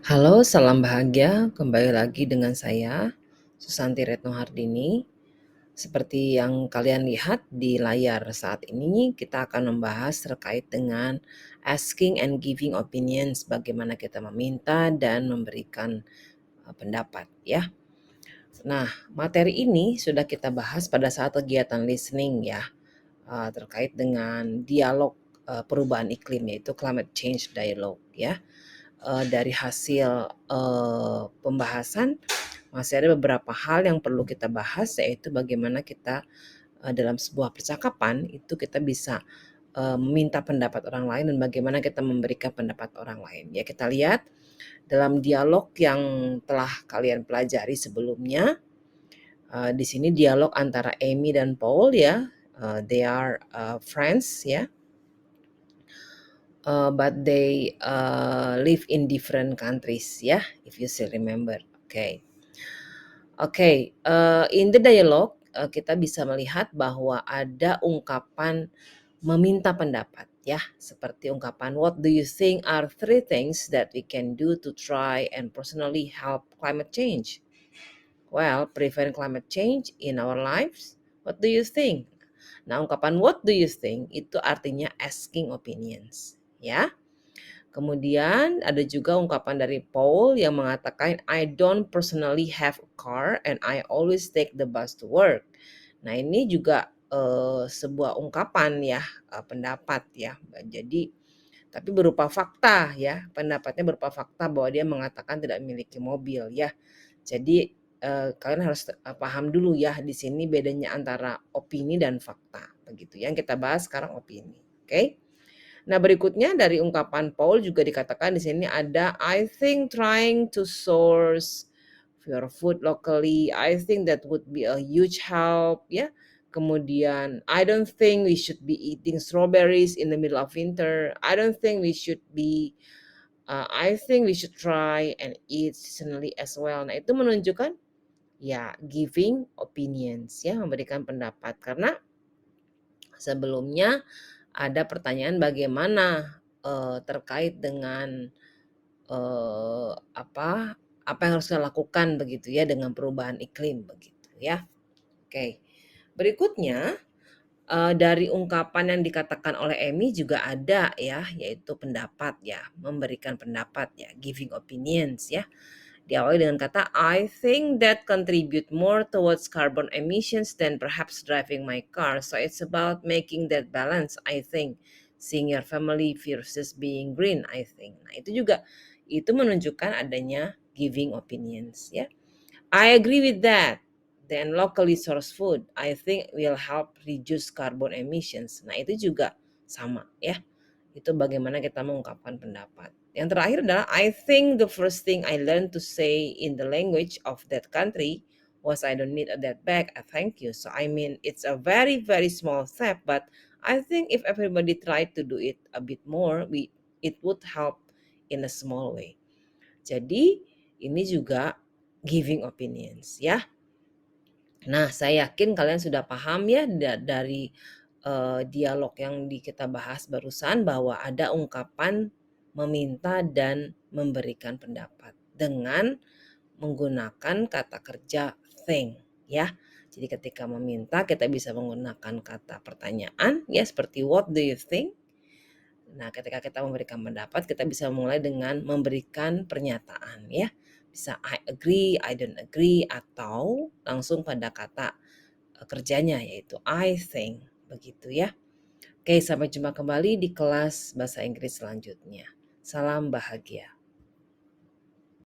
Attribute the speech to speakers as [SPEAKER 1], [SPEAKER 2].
[SPEAKER 1] Halo, salam bahagia. Kembali lagi dengan saya, Susanti Retno Hardini. Seperti yang kalian lihat di layar saat ini, kita akan membahas terkait dengan asking and giving opinions, bagaimana kita meminta dan memberikan pendapat ya. Nah, materi ini sudah kita bahas pada saat kegiatan listening ya, terkait dengan dialog perubahan iklim, yaitu climate change dialogue ya. Dari hasil pembahasan masih ada beberapa hal yang perlu kita bahas, yaitu bagaimana kita dalam sebuah percakapan itu kita bisa meminta pendapat orang lain dan bagaimana kita memberikan pendapat orang lain. Ya, kita lihat dalam dialog yang telah kalian pelajari sebelumnya. Di sini dialog antara Amy dan Paul ya. They are friends ya. But they live in different countries ya, if you still remember. Okay, in the dialogue kita bisa melihat bahwa ada ungkapan meminta pendapat ya, seperti ungkapan what do you think are 3 things that we can do to try and personally help climate change? Well, prevent climate change in our lives. What do you think? Nah, ungkapan what do you think itu artinya asking opinions ya. Kemudian ada juga ungkapan dari Paul yang mengatakan I don't personally have a car and I always take the bus to work. Nah, ini juga sebuah ungkapan ya, pendapat ya. Jadi tapi berupa fakta ya, pendapatnya berupa fakta bahwa dia mengatakan tidak memiliki mobil ya. Jadi kalian harus paham dulu ya di sini bedanya antara opini dan fakta begitu. Yang kita bahas sekarang opini. Oke? Nah, berikutnya dari ungkapan Paul juga dikatakan di sini ada I think trying to source your food locally, I think that would be a huge help ya. Kemudian I don't think we should be eating strawberries in the middle of winter. I don't think we should be I think we should try and eat seasonally as well. Nah, itu menunjukkan ya giving opinions ya, memberikan pendapat karena sebelumnya ada pertanyaan bagaimana terkait dengan apa yang harus kita lakukan begitu ya dengan perubahan iklim begitu ya. Oke. Berikutnya dari ungkapan yang dikatakan oleh Amy juga ada ya, yaitu pendapat ya, memberikan pendapat ya, giving opinions ya. Diawali dengan kata I think that contribute more towards carbon emissions than perhaps driving my car. So it's about making that balance, I think. Seeing your family versus being green, I think. Nah, itu juga itu menunjukkan adanya giving opinions ya. I agree with that. Then locally sourced food, I think will help reduce carbon emissions. Nah, itu juga sama ya. Itu bagaimana kita mengungkapkan pendapat. Yang terakhir adalah I think the first thing I learned to say in the language of that country was I don't need a that bag, I thank you. So I mean it's a very very small step, but I think if everybody tried to do it a bit more, it would help in a small way. Jadi ini juga giving opinions ya. Nah, saya yakin kalian sudah paham ya dari dialog yang kita bahas barusan bahwa ada ungkapan meminta dan memberikan pendapat dengan menggunakan kata kerja think ya. Jadi ketika meminta kita bisa menggunakan kata pertanyaan ya seperti what do you think? Nah, ketika kita memberikan pendapat kita bisa mulai dengan memberikan pernyataan ya. Bisa I agree, I don't agree atau langsung pada kata kerjanya yaitu I think begitu ya. Oke, sampai jumpa kembali di kelas bahasa Inggris selanjutnya. Salam bahagia.